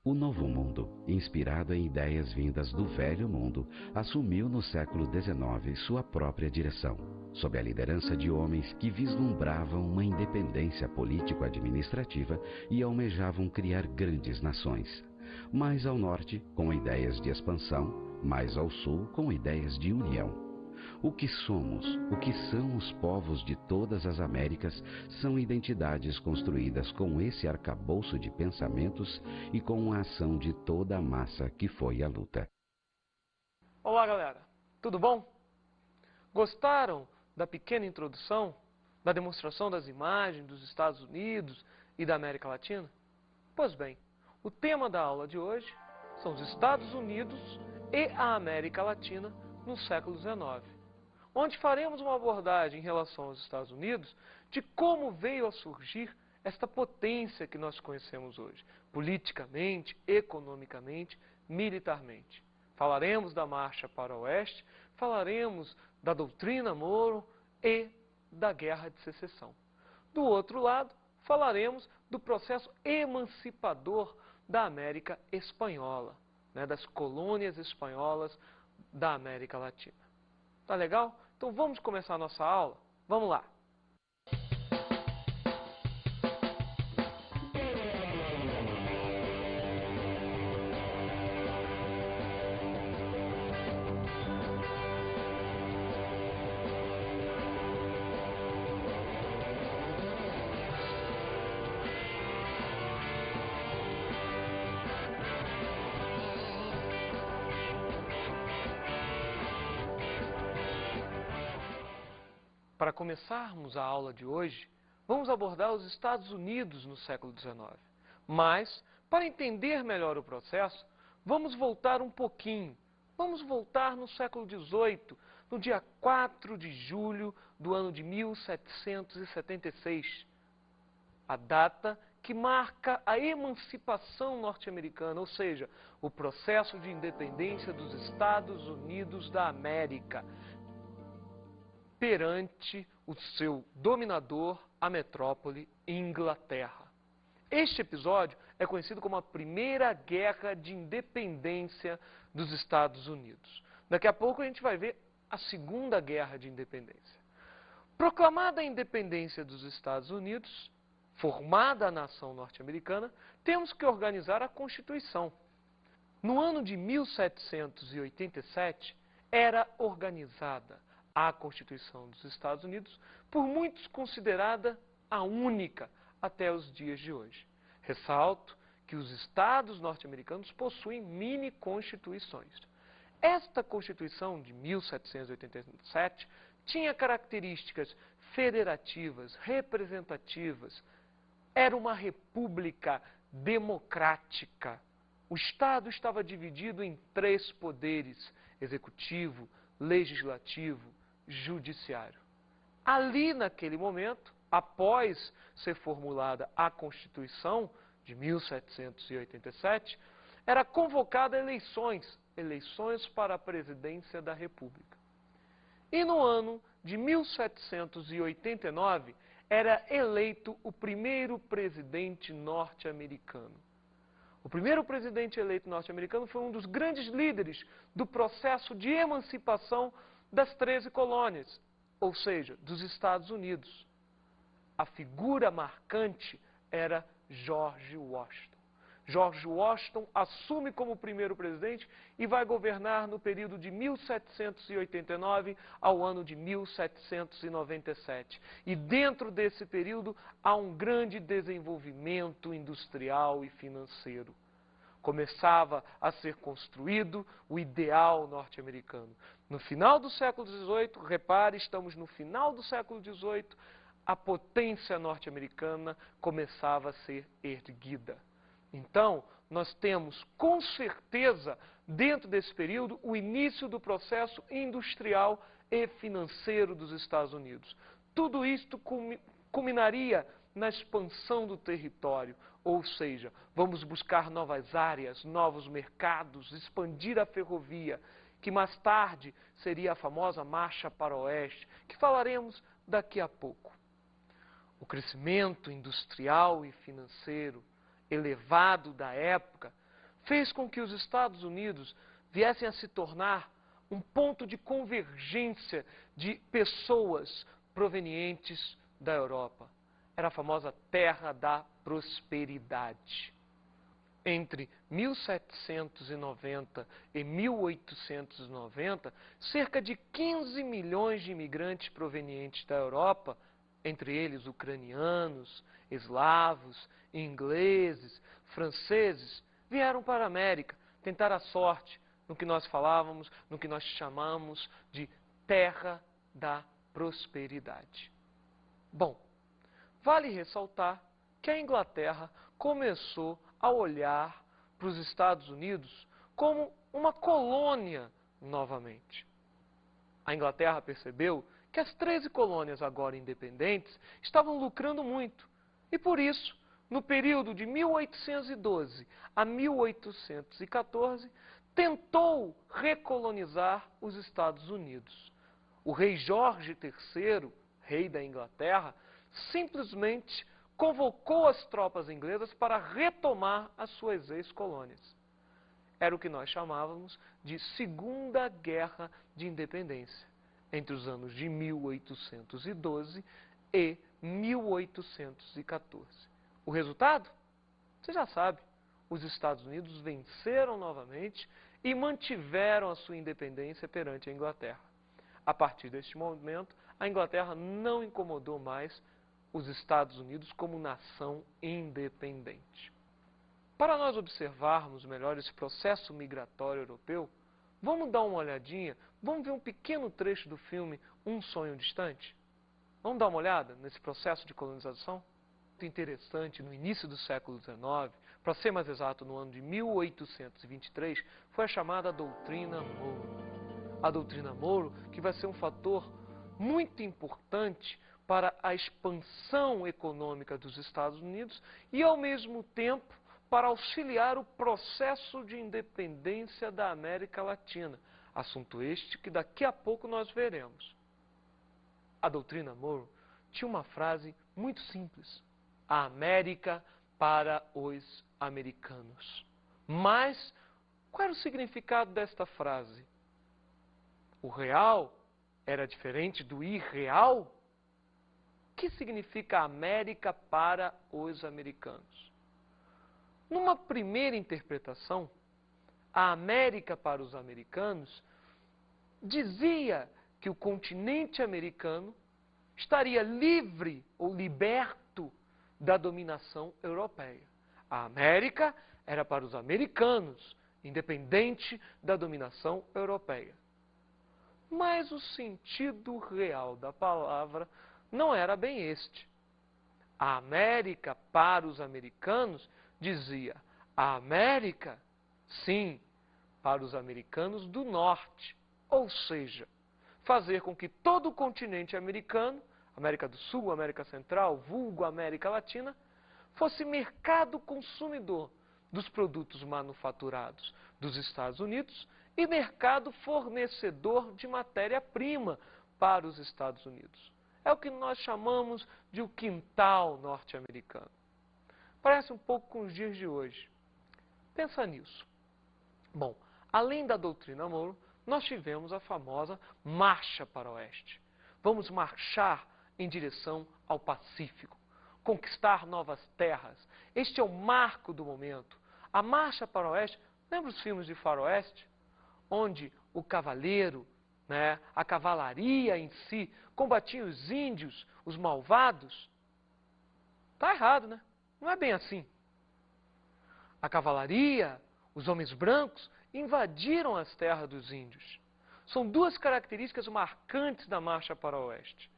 O Novo Mundo, inspirado em ideias vindas do Velho Mundo, assumiu no século XIX sua própria direção, sob a liderança de homens que vislumbravam uma independência político-administrativa e almejavam criar grandes nações. Mais ao norte, com ideias de expansão, mais ao sul, com ideias de união. O que somos, o que são os povos de todas as Américas, são identidades construídas com esse arcabouço de pensamentos e com a ação de toda a massa que foi a luta. Olá, galera. Tudo bom? Gostaram da pequena introdução, da demonstração das imagens dos Estados Unidos e da América Latina? Pois bem, o tema da aula de hoje são os Estados Unidos e a América Latina no século XIX. Onde faremos uma abordagem em relação aos Estados Unidos de como veio a surgir esta potência que nós conhecemos hoje, politicamente, economicamente, militarmente. Falaremos da marcha para o oeste, falaremos da doutrina Monroe e da Guerra de Secessão. Do outro lado, falaremos do processo emancipador da América Espanhola, das colônias espanholas da América Latina. Tá legal? Então vamos começar a nossa aula? Vamos lá! Para começarmos a aula de hoje, vamos abordar os Estados Unidos no século XIX. Mas, para entender melhor o processo, vamos voltar um pouquinho. Vamos voltar no século XVIII, no dia 4 de julho do ano de 1776. A data que marca a emancipação norte-americana, ou seja, o processo de independência dos Estados Unidos da América, perante o seu dominador, a metrópole Inglaterra. Este episódio é conhecido como a Primeira Guerra de Independência dos Estados Unidos. Daqui a pouco a gente vai ver a Segunda Guerra de Independência. Proclamada a independência dos Estados Unidos, formada a nação norte-americana, temos que organizar a Constituição. No ano de 1787, era organizada a Constituição dos Estados Unidos, por muitos considerada a única até os dias de hoje. Ressalto que os estados norte-americanos possuem mini-constituições. Esta Constituição de 1787 tinha características federativas, representativas, era uma república democrática. O Estado estava dividido em 3 poderes: executivo, legislativo, judiciário. Ali, naquele momento, após ser formulada a Constituição de 1787, era convocada eleições para a presidência da República. E no ano de 1789, era eleito o primeiro presidente norte-americano. O primeiro presidente eleito norte-americano foi um dos grandes líderes do processo de emancipação das 13 colônias, ou seja, dos Estados Unidos. A figura marcante era George Washington. George Washington assume como primeiro presidente e vai governar no período de 1789 ao ano de 1797. E dentro desse período há um grande desenvolvimento industrial e financeiro. Começava a ser construído o ideal norte-americano. No final do século XVIII, repare, estamos no final do século XVIII, a potência norte-americana começava a ser erguida. Então, nós temos, com certeza, dentro desse período, o início do processo industrial e financeiro dos Estados Unidos. Tudo isto culminaria na expansão do território, ou seja, vamos buscar novas áreas, novos mercados, expandir a ferrovia, que mais tarde seria a famosa Marcha para o Oeste, que falaremos daqui a pouco. O crescimento industrial e financeiro elevado da época fez com que os Estados Unidos viessem a se tornar um ponto de convergência de pessoas provenientes da Europa. Era a famosa Terra da Prosperidade. Entre 1790 e 1890, cerca de 15 milhões de imigrantes provenientes da Europa, entre eles ucranianos, eslavos, ingleses, franceses, vieram para a América tentar a sorte no que nós falávamos, no que nós chamamos de Terra da Prosperidade. Bom, vale ressaltar que a Inglaterra começou a olhar para os Estados Unidos como uma colônia novamente. A Inglaterra percebeu que as 13 colônias agora independentes estavam lucrando muito e, por isso, no período de 1812 a 1814, tentou recolonizar os Estados Unidos. O rei Jorge III, rei da Inglaterra, simplesmente convocou as tropas inglesas para retomar as suas ex-colônias. Era o que nós chamávamos de Segunda Guerra de Independência, entre os anos de 1812 e 1814. O resultado? Você já sabe, os Estados Unidos venceram novamente e mantiveram a sua independência perante a Inglaterra. A partir deste momento, a Inglaterra não incomodou mais os Estados Unidos como nação independente. Para nós observarmos melhor esse processo migratório europeu, vamos dar uma olhadinha, vamos ver um pequeno trecho do filme Um Sonho Distante? Vamos dar uma olhada nesse processo de colonização? Muito interessante, no início do século XIX, para ser mais exato, no ano de 1823, foi a chamada Doutrina Monroe. A Doutrina Monroe, que vai ser um fator muito importante para a expansão econômica dos Estados Unidos e, ao mesmo tempo, para auxiliar o processo de independência da América Latina. Assunto este que daqui a pouco nós veremos. A Doutrina Monroe tinha uma frase muito simples: a América para os americanos. Mas, qual era o significado desta frase? O real era diferente do irreal? O que significa América para os americanos? Numa primeira interpretação, a América para os americanos dizia que o continente americano estaria livre ou liberto da dominação europeia. A América era para os americanos, independente da dominação europeia. Mas o sentido real da palavra não era bem este. A América para os americanos dizia: a América, sim, para os americanos do norte, ou seja, fazer com que todo o continente americano, América do Sul, América Central, vulgo América Latina, fosse mercado consumidor dos produtos manufaturados dos Estados Unidos e mercado fornecedor de matéria-prima para os Estados Unidos. É o que nós chamamos de o quintal norte-americano. Parece um pouco com os dias de hoje. Pensa nisso. Bom, além da Doutrina Monroe, nós tivemos a famosa Marcha para o Oeste. Vamos marchar em direção ao Pacífico, conquistar novas terras. Este é o marco do momento. A Marcha para o Oeste, lembra os filmes de faroeste? Onde o cavaleiro, a cavalaria em si, combatia os índios, os malvados? Está errado, né? Não é bem assim. A cavalaria, os homens brancos, invadiram as terras dos índios. São duas características marcantes da Marcha para o Oeste: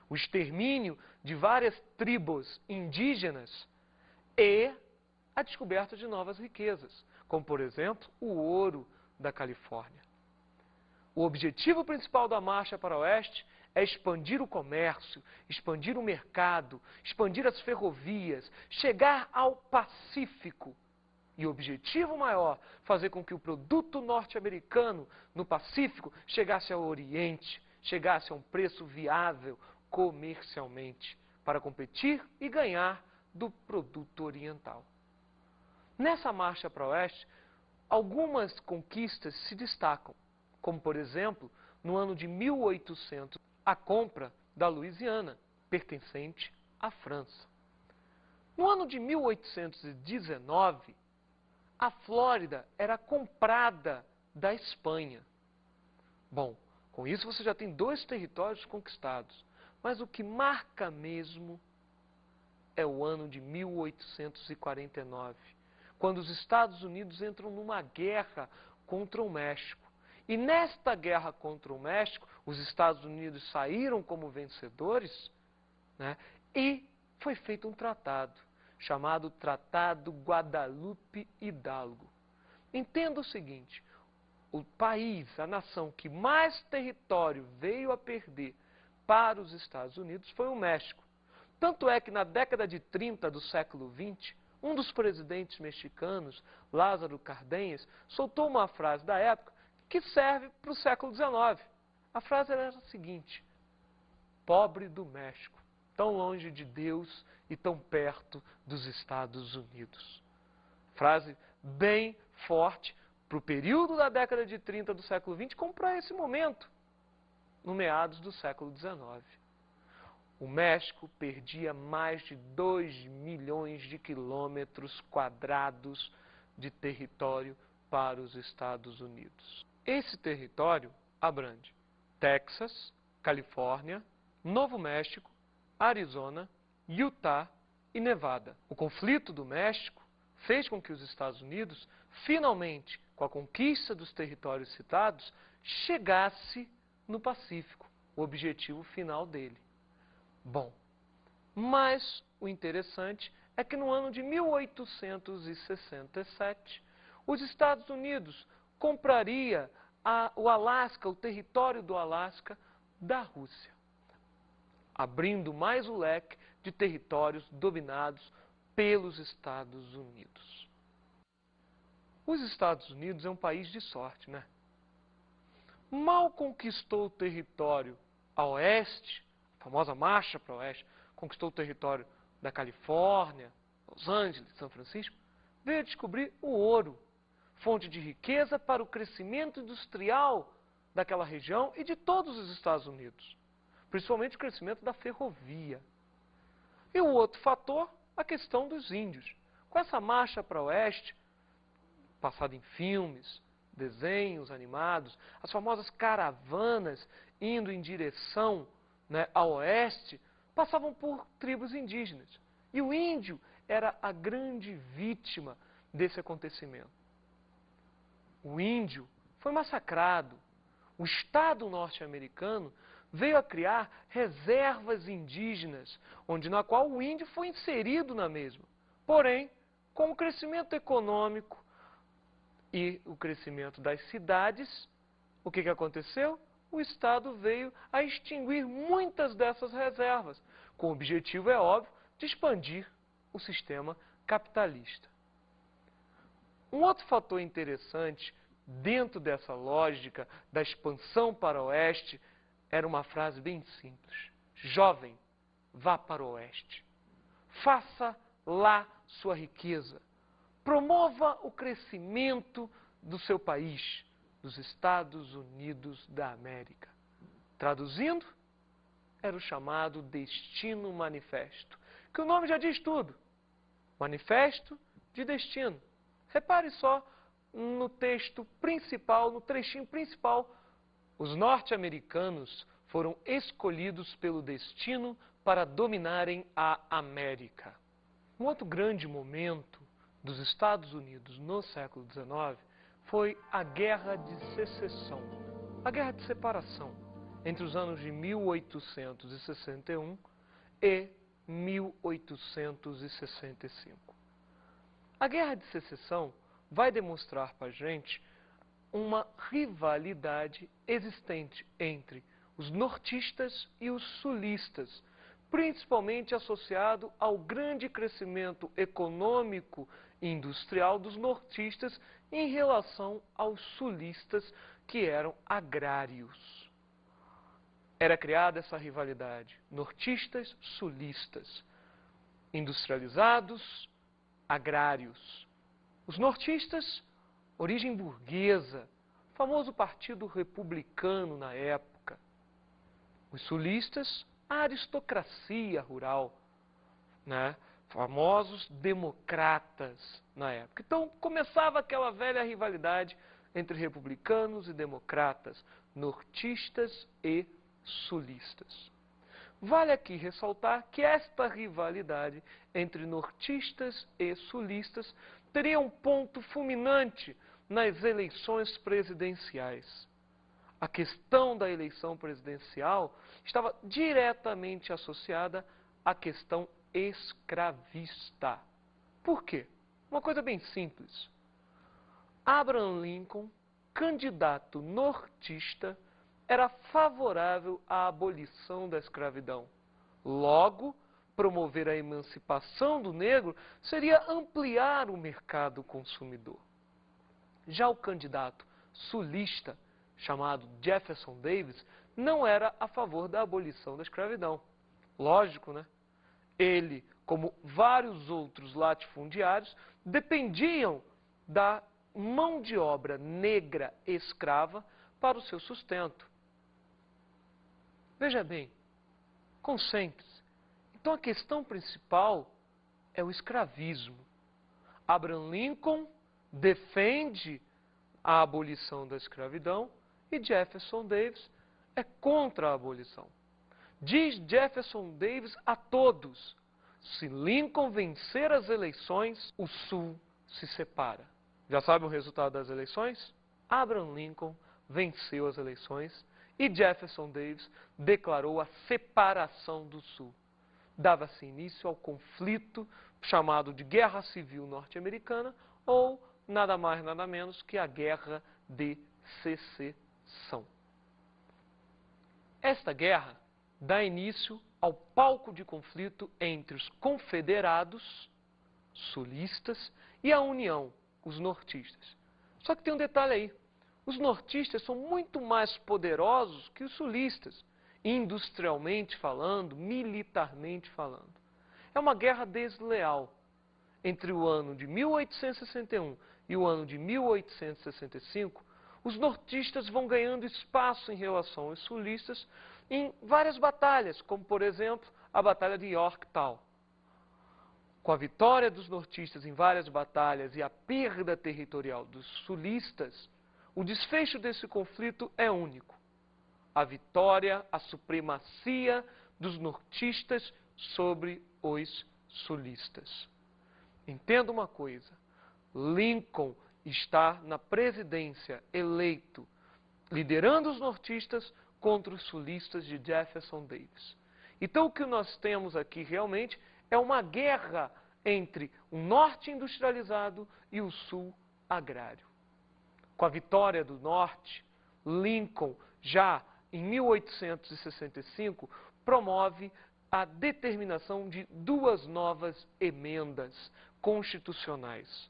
o extermínio de várias tribos indígenas e a descoberta de novas riquezas, como, por exemplo, o ouro da Califórnia. O objetivo principal da Marcha para o Oeste é expandir o comércio, expandir o mercado, expandir as ferrovias, chegar ao Pacífico. E o objetivo maior, fazer com que o produto norte-americano no Pacífico chegasse ao Oriente, chegasse a um preço viável comercialmente, para competir e ganhar do produto oriental. Nessa Marcha para o Oeste, algumas conquistas se destacam, como, por exemplo, no ano de 1800, a compra da Louisiana, pertencente à França. No ano de 1819, a Flórida era comprada da Espanha. Bom, com isso você já tem 2 territórios conquistados, mas o que marca mesmo é o ano de 1849, quando os Estados Unidos entram numa guerra contra o México. E nesta guerra contra o México, os Estados Unidos saíram como vencedores, né, e foi feito um tratado, chamado Tratado Guadalupe Hidalgo. Entenda o seguinte: o país, a nação que mais território veio a perder para os Estados Unidos foi o México. Tanto é que na década de 30 do século XX, um dos presidentes mexicanos, Lázaro Cárdenas, soltou uma frase da época que serve para o século XIX. A frase era a seguinte: pobre do México, tão longe de Deus e tão perto dos Estados Unidos. Frase bem forte para o período da década de 30 do século XX, como para esse momento, no meados do século XIX. O México perdia mais de 2 milhões de quilômetros quadrados de território para os Estados Unidos. Esse território abrange Texas, Califórnia, Novo México, Arizona, Utah e Nevada. O conflito do México fez com que os Estados Unidos, finalmente, com a conquista dos territórios citados, chegasse no Pacífico, o objetivo final dele. Bom, mas o interessante é que no ano de 1867, os Estados Unidos compraria o Alasca, o território do Alasca, da Rússia, abrindo mais o leque de territórios dominados pelos Estados Unidos. Os Estados Unidos é um país de sorte, né? Mal conquistou o território a oeste, a famosa marcha para o oeste, conquistou o território da Califórnia, Los Angeles, São Francisco, veio a descobrir o ouro, fonte de riqueza para o crescimento industrial daquela região e de todos os Estados Unidos, principalmente o crescimento da ferrovia. E o outro fator, a questão dos índios. Com essa marcha para o oeste, passada em filmes, desenhos animados, as famosas caravanas indo em direção, né, ao oeste, passavam por tribos indígenas. E o índio era a grande vítima desse acontecimento. O índio foi massacrado. O Estado norte-americano veio a criar reservas indígenas, na qual o índio foi inserido na mesma. Porém, com o crescimento econômico e o crescimento das cidades, o que aconteceu? O Estado veio a extinguir muitas dessas reservas, com o objetivo, é óbvio, de expandir o sistema capitalista. Um outro fator interessante dentro dessa lógica da expansão para o oeste era uma frase bem simples: jovem, vá para o oeste, faça lá sua riqueza, promova o crescimento do seu país, dos Estados Unidos da América. Traduzindo, era o chamado Destino Manifesto, que o nome já diz tudo: Manifesto de Destino. Repare só no texto principal, no trechinho principal, os norte-americanos foram escolhidos pelo destino para dominarem a América. Um outro grande momento dos Estados Unidos no século XIX foi a Guerra de Secessão, a Guerra de Separação, entre os anos de 1861 e 1865. A Guerra de Secessão vai demonstrar para a gente uma rivalidade existente entre os nortistas e os sulistas, principalmente associado ao grande crescimento econômico e industrial dos nortistas em relação aos sulistas, que eram agrários. Era criada essa rivalidade, nortistas, sulistas, industrializados, agrários. Os nortistas origem burguesa, famoso partido republicano na época. Os sulistas, a aristocracia rural, né? Famosos democratas na época. Então começava aquela velha rivalidade entre republicanos e democratas, nortistas e sulistas. Vale aqui ressaltar que esta rivalidade entre nortistas e sulistas teria um ponto fulminante nas eleições presidenciais. A questão da eleição presidencial estava diretamente associada à questão escravista. Por quê? Uma coisa bem simples. Abraham Lincoln, candidato nortista, era favorável à abolição da escravidão. Logo, promover a emancipação do negro seria ampliar o mercado consumidor. Já o candidato sulista, chamado Jefferson Davis, não era a favor da abolição da escravidão. Lógico, né? Ele, como vários outros latifundiários, dependiam da mão de obra negra escrava para o seu sustento. Veja bem, concentre-se. Então a questão principal é o escravismo. Abraham Lincoln defende a abolição da escravidão e Jefferson Davis é contra a abolição. Diz Jefferson Davis a todos: se Lincoln vencer as eleições, o Sul se separa. Já sabe o resultado das eleições? Abraham Lincoln venceu as eleições e Jefferson Davis declarou a separação do Sul. Dava-se início ao conflito chamado de Guerra Civil Norte-Americana, ou nada mais nada menos que a Guerra de Secessão. Esta guerra dá início ao palco de conflito entre os confederados sulistas e a União, os nortistas. Só que tem um detalhe aí. Os nortistas são muito mais poderosos que os sulistas, industrialmente falando, militarmente falando. É uma guerra desleal. Entre o ano de 1861 e o ano de 1865, os nortistas vão ganhando espaço em relação aos sulistas em várias batalhas, como, por exemplo, a Batalha de Yorktown. Com a vitória dos nortistas em várias batalhas e a perda territorial dos sulistas, o desfecho desse conflito é único. A vitória, a supremacia dos nortistas sobre os sulistas. Entenda uma coisa, Lincoln está na presidência eleito, liderando os nortistas contra os sulistas de Jefferson Davis. Então o que nós temos aqui realmente é uma guerra entre o norte industrializado e o sul agrário. Com a vitória do norte, Lincoln, já em 1865, promove a determinação de duas novas emendas constitucionais.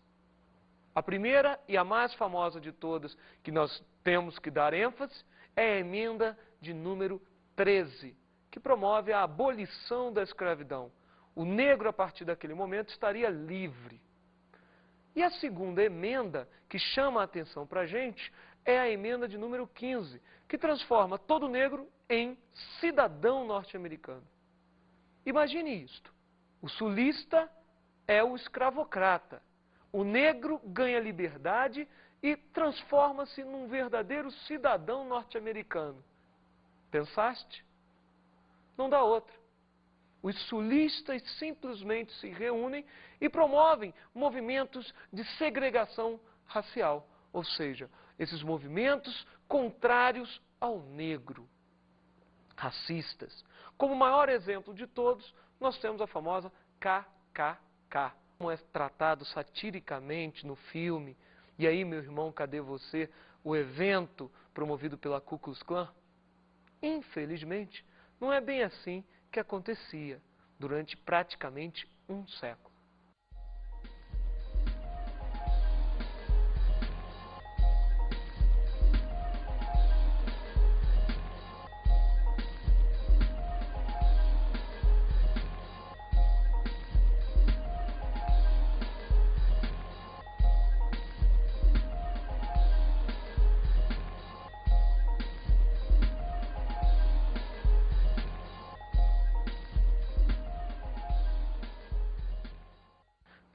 A primeira e a mais famosa de todas, que nós temos que dar ênfase, é a emenda de número 13, que promove a abolição da escravidão. O negro, a partir daquele momento, estaria livre. E a segunda emenda, que chama a atenção para a gente, é a emenda de número 15, que transforma todo negro em cidadão norte-americano. Imagine isto. O sulista é o escravocrata. O negro ganha liberdade e transforma-se num verdadeiro cidadão norte-americano. Pensaste? Não dá outra. Os sulistas simplesmente se reúnem e promovem movimentos de segregação racial, ou seja, esses movimentos contrários ao negro, racistas. Como maior exemplo de todos, nós temos a famosa KKK, como é tratado satiricamente no filme. E aí, meu irmão, cadê você? O evento promovido pela Ku Klux Klan? Infelizmente, não é bem assim que acontecia durante praticamente um século.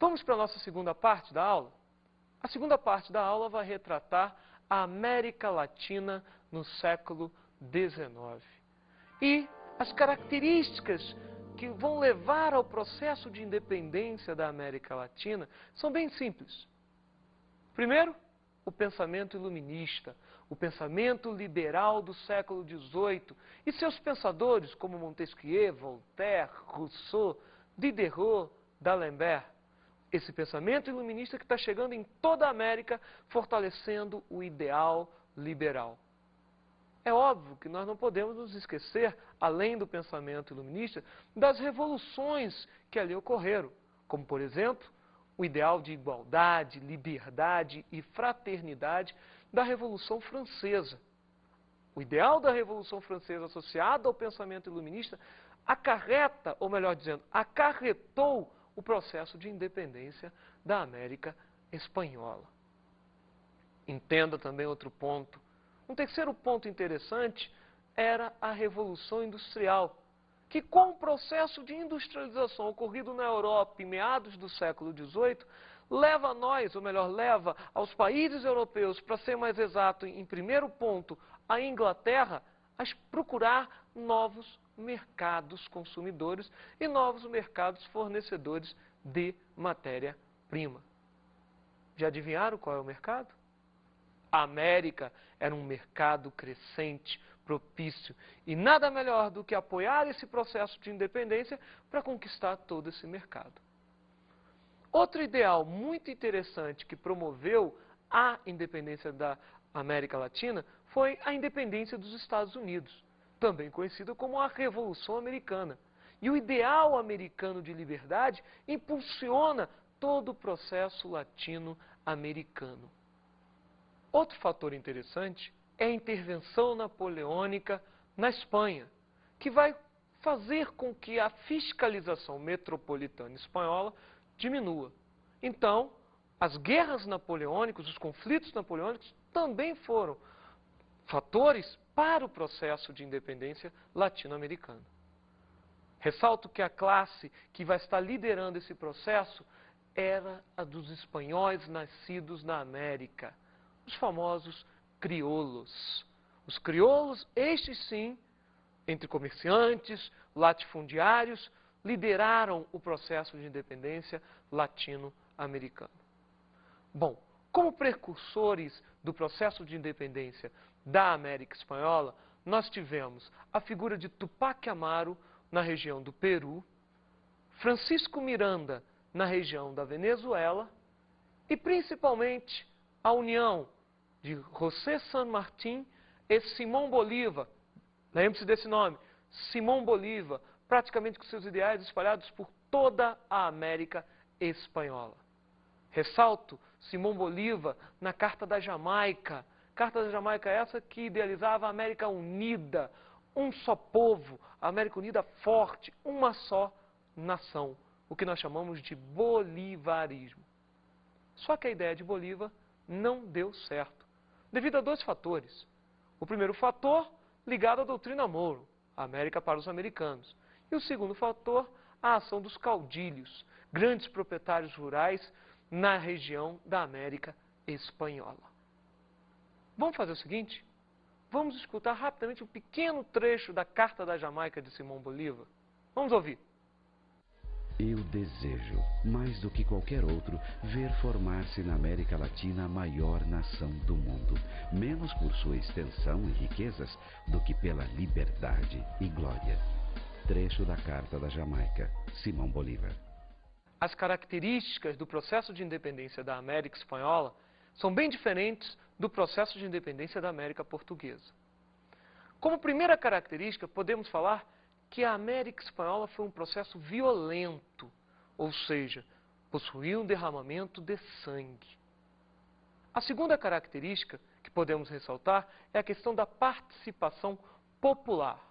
Vamos para a nossa segunda parte da aula? A segunda parte da aula vai retratar a América Latina no século XIX. E as características que vão levar ao processo de independência da América Latina são bem simples. Primeiro, o pensamento iluminista, o pensamento liberal do século XVIII e seus pensadores como Montesquieu, Voltaire, Rousseau, Diderot, D'Alembert. Esse pensamento iluminista que está chegando em toda a América, fortalecendo o ideal liberal. É óbvio que nós não podemos nos esquecer, além do pensamento iluminista, das revoluções que ali ocorreram, como, por exemplo, o ideal de igualdade, liberdade e fraternidade da Revolução Francesa. O ideal da Revolução Francesa associado ao pensamento iluminista acarreta, ou melhor dizendo, acarretou o processo de independência da América Espanhola. Entenda também outro ponto. Um terceiro ponto interessante era a Revolução Industrial, que com o processo de industrialização ocorrido na Europa em meados do século XVIII, leva a nós, ou melhor, leva aos países europeus, para ser mais exato, em primeiro ponto, a Inglaterra, a procurar novos mercados consumidores e novos mercados fornecedores de matéria-prima. Já adivinharam qual é o mercado? A América era um mercado crescente, propício, e nada melhor do que apoiar esse processo de independência para conquistar todo esse mercado. Outro ideal muito interessante que promoveu a independência da América Latina foi a independência dos Estados Unidos, também conhecida como a Revolução Americana. E o ideal americano de liberdade impulsiona todo o processo latino-americano. Outro fator interessante é a intervenção napoleônica na Espanha, que vai fazer com que a fiscalização metropolitana espanhola diminua. Então, as guerras napoleônicas, os conflitos napoleônicos também foram fatores para o processo de independência latino-americano. Ressalto que a classe que vai estar liderando esse processo era a dos espanhóis nascidos na América, os famosos crioulos. Os crioulos, estes sim, entre comerciantes, latifundiários, lideraram o processo de independência latino-americano. Bom, como precursores do processo de independência da América Espanhola, nós tivemos a figura de Tupac Amaru na região do Peru, Francisco Miranda na região da Venezuela e principalmente a união de José San Martín e Simón Bolívar. Lembre-se desse nome, Simón Bolívar, praticamente com seus ideais espalhados por toda a América Espanhola. Ressalto Simón Bolívar na Carta da Jamaica. Carta da Jamaica essa que idealizava a América Unida, um só povo, a América Unida forte, uma só nação, o que nós chamamos de bolivarismo. Só que a ideia de Bolívar não deu certo, devido a dois fatores. O primeiro fator, ligado à doutrina Monroe, a América para os americanos. E o segundo fator, a ação dos caudilhos, grandes proprietários rurais na região da América Espanhola. Vamos fazer o seguinte? Vamos escutar rapidamente um pequeno trecho da Carta da Jamaica de Simón Bolívar. Vamos ouvir. Eu desejo, mais do que qualquer outro, ver formar-se na América Latina a maior nação do mundo, menos por sua extensão e riquezas do que pela liberdade e glória. Trecho da Carta da Jamaica, Simón Bolívar. As características do processo de independência da América Espanhola são bem diferentes do processo de independência da América Portuguesa. Como primeira característica, podemos falar que a América Espanhola foi um processo violento, ou seja, possuía um derramamento de sangue. A segunda característica que podemos ressaltar é a questão da participação popular.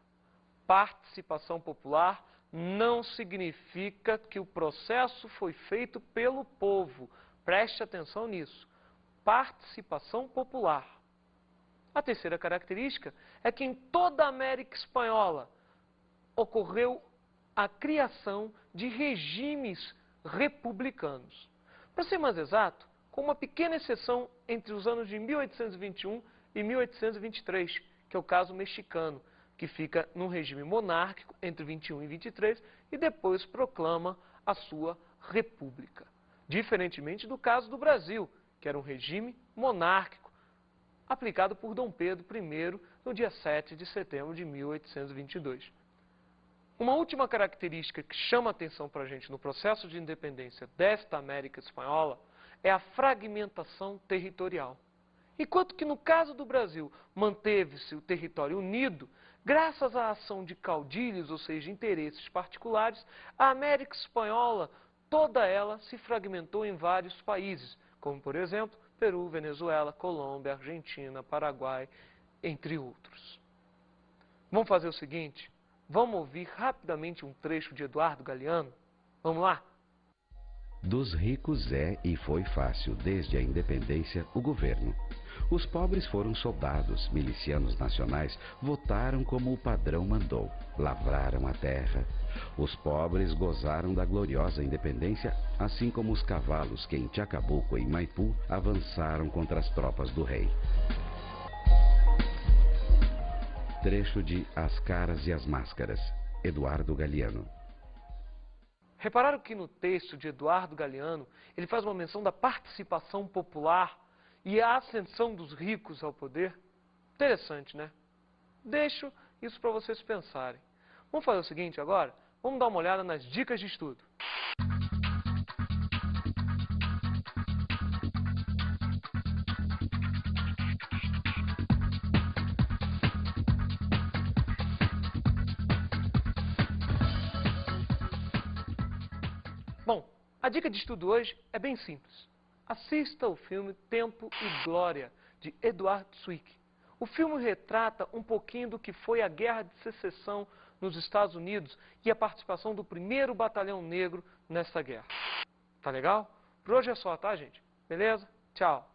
Participação popular não significa que o processo foi feito pelo povo. Preste atenção nisso. Participação popular. A terceira característica é que em toda a América Espanhola ocorreu a criação de regimes republicanos. Para ser mais exato, com uma pequena exceção entre os anos de 1821 e 1823, que é o caso mexicano, que fica num regime monárquico entre 21 e 23 e depois proclama a sua república. Diferentemente do caso do Brasil, que era um regime monárquico, aplicado por Dom Pedro I no dia 7 de setembro de 1822. Uma última característica que chama a atenção para a gente no processo de independência desta América Espanhola é a fragmentação territorial. Enquanto que no caso do Brasil manteve-se o território unido, graças à ação de caudilhos, ou seja, interesses particulares, a América Espanhola, toda ela se fragmentou em vários países, como por exemplo, Peru, Venezuela, Colômbia, Argentina, Paraguai, entre outros. Vamos fazer o seguinte, vamos ouvir rapidamente um trecho de Eduardo Galeano? Vamos lá? Dos ricos é e foi fácil, desde a independência, o governo. Os pobres foram soldados, milicianos nacionais, votaram como o padrão mandou, lavraram a terra. Os pobres gozaram da gloriosa independência, assim como os cavalos que em Chacabuco e Maipú avançaram contra as tropas do rei. Trecho de As Caras e as Máscaras, Eduardo Galeano. Repararam que no texto de Eduardo Galeano, ele faz uma menção da participação popular e a ascensão dos ricos ao poder? Interessante, né? Deixo isso para vocês pensarem. Vamos fazer o seguinte agora? Vamos dar uma olhada nas dicas de estudo. Bom, a dica de estudo hoje é bem simples. Assista o filme Tempo e Glória, de Edward Zwick. O filme retrata um pouquinho do que foi a Guerra de Secessão nos Estados Unidos e a participação do 1º Batalhão Negro nessa guerra. Tá legal? Por hoje é só, tá, gente? Beleza? Tchau!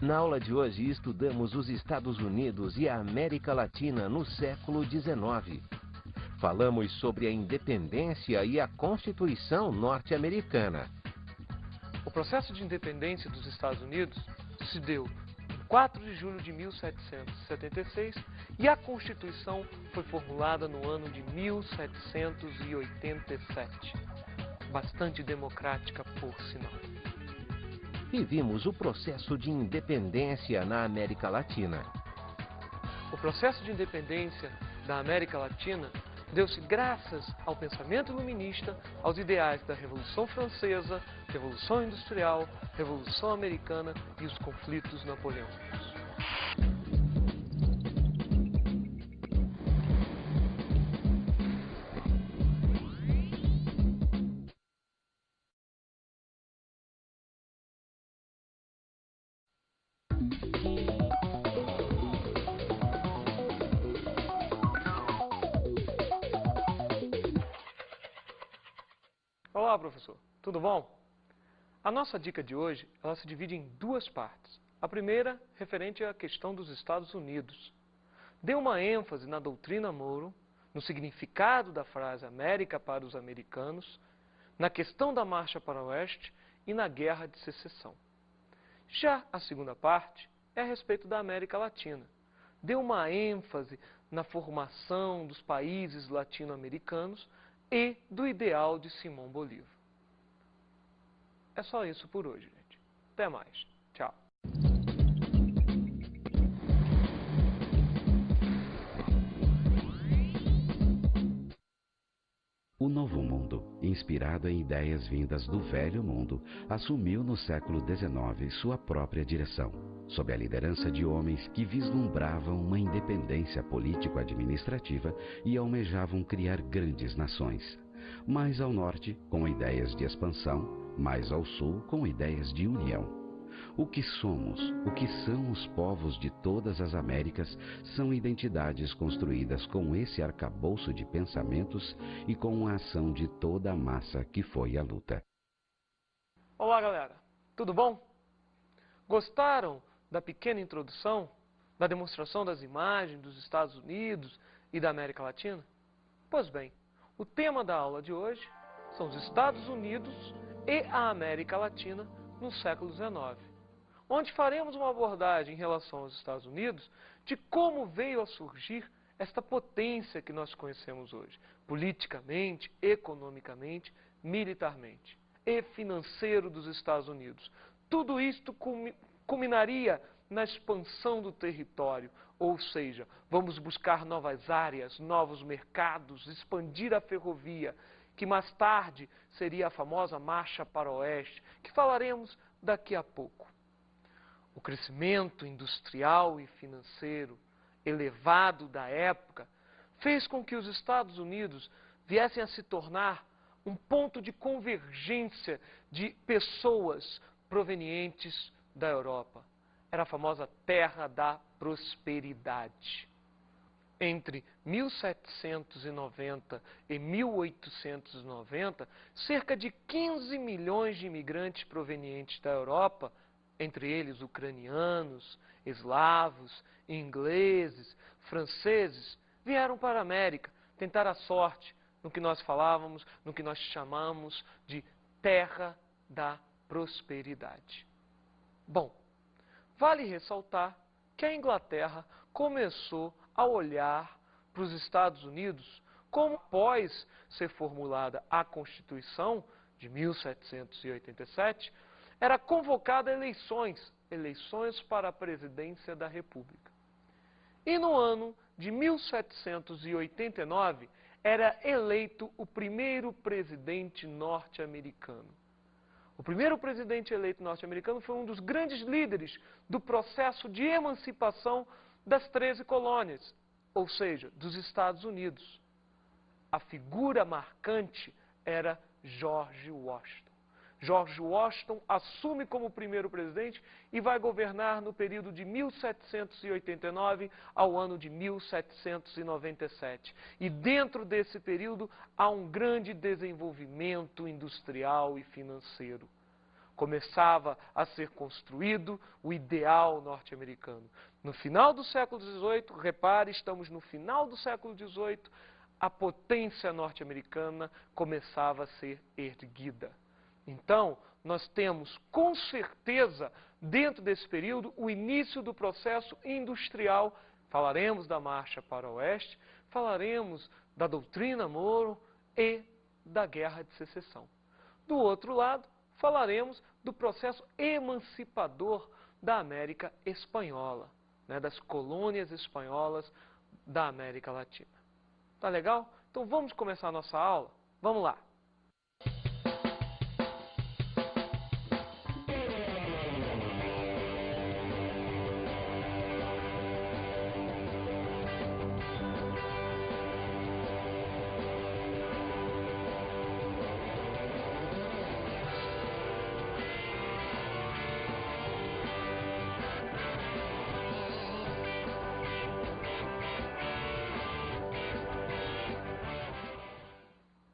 Na aula de hoje estudamos os Estados Unidos e a América Latina no século XIX. Falamos sobre a independência e a Constituição norte-americana. O processo de independência dos Estados Unidos se deu em 4 de julho de 1776 e a Constituição foi formulada no ano de 1787. Bastante democrática, por sinal. E vimos o processo de independência na América Latina. O processo de independência da América Latina deu-se graças ao pensamento iluminista, aos ideais da Revolução Francesa, Revolução Industrial, Revolução Americana e os conflitos napoleônicos. Olá, professor. Tudo bom? A nossa dica de hoje, ela se divide em 2 partes. A primeira, referente à questão dos Estados Unidos. Deu uma ênfase na doutrina Monroe, no significado da frase América para os americanos, na questão da marcha para o oeste e na Guerra de Secessão. Já a segunda parte é a respeito da América Latina. Deu uma ênfase na formação dos países latino-americanos e do ideal de Simão Bolívar. É só isso por hoje, gente. Até mais. Tchau. O Novo Mundo, inspirado em ideias vindas do Velho Mundo, assumiu no século XIX sua própria direção, sob a liderança de homens que vislumbravam uma independência político-administrativa e almejavam criar grandes nações. Mais ao norte, com ideias de expansão, mais ao sul, com ideias de união. O que somos, o que são os povos de todas as Américas, são identidades construídas com esse arcabouço de pensamentos e com a ação de toda a massa que foi a luta. Olá, galera. Tudo bom? Gostaram da pequena introdução, da demonstração das imagens dos Estados Unidos e da América Latina? Pois bem, o tema da aula de hoje são os Estados Unidos e a América Latina no século XIX, onde faremos uma abordagem em relação aos Estados Unidos de como veio a surgir esta potência que nós conhecemos hoje, politicamente, economicamente, militarmente e financeiro dos Estados Unidos. Tudo isto culminaria na expansão do território, ou seja, vamos buscar novas áreas, novos mercados, expandir a ferrovia, que mais tarde seria a famosa Marcha para o Oeste, que falaremos daqui a pouco. O crescimento industrial e financeiro elevado da época fez com que os Estados Unidos viessem a se tornar um ponto de convergência de pessoas provenientes da Europa. Era a famosa Terra da Prosperidade. Entre 1790 e 1890, cerca de 15 milhões de imigrantes provenientes da Europa, entre eles ucranianos, eslavos, ingleses, franceses, vieram para a América tentar a sorte no que nós falávamos, no que nós chamamos de Terra da Prosperidade. Bom, vale ressaltar que a Inglaterra começou a olhar para os Estados Unidos como, após ser formulada a Constituição de 1787, era convocada a eleições para a presidência da República. E no ano de 1789, era eleito o primeiro presidente norte-americano. O primeiro presidente eleito norte-americano foi um dos grandes líderes do processo de emancipação das 13 colônias, ou seja, dos Estados Unidos. A figura marcante era George Washington. George Washington assume como primeiro presidente e vai governar no período de 1789 ao ano de 1797. E dentro desse período há um grande desenvolvimento industrial e financeiro. Começava a ser construído o ideal norte-americano. No final do século XVIII, repare, estamos no final do século XVIII, a potência norte-americana começava a ser erguida. Então, nós temos, com certeza, dentro desse período, o início do processo industrial. Falaremos da Marcha para o Oeste, falaremos da doutrina Monroe e da Guerra de Secessão. Do outro lado, falaremos do processo emancipador da América Espanhola, das colônias espanholas da América Latina. Tá legal? Então vamos começar a nossa aula? Vamos lá!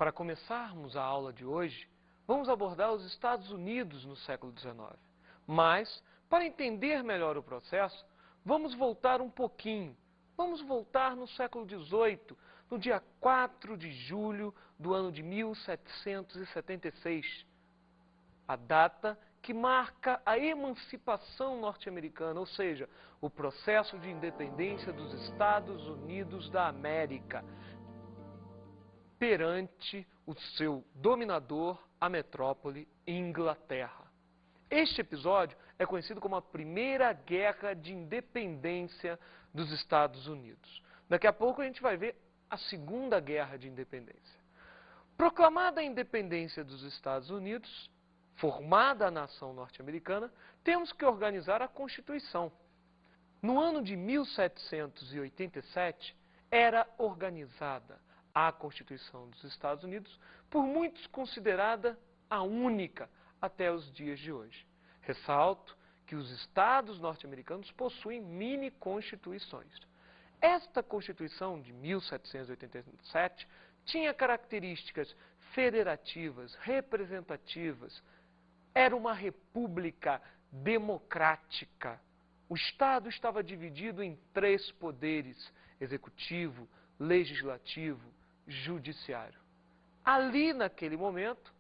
Para começarmos a aula de hoje, vamos abordar os Estados Unidos no século XIX. Mas, para entender melhor o processo, vamos voltar um pouquinho. Vamos voltar no século XVIII, no dia 4 de julho do ano de 1776. A data que marca a emancipação norte-americana, ou seja, o processo de independência dos Estados Unidos da América, perante o seu dominador, a metrópole Inglaterra. Este episódio é conhecido como a Primeira Guerra de Independência dos Estados Unidos. Daqui a pouco a gente vai ver a Segunda Guerra de Independência. Proclamada a independência dos Estados Unidos, formada a nação norte-americana, temos que organizar a Constituição. No ano de 1787, era organizada a Constituição dos Estados Unidos, por muitos considerada a única até os dias de hoje. Ressalto que os estados norte-americanos possuem mini-constituições. Esta Constituição de 1787 tinha características federativas, representativas, era uma república democrática. O Estado estava dividido em 3 poderes: executivo, legislativo, judiciário. Ali, naquele momento,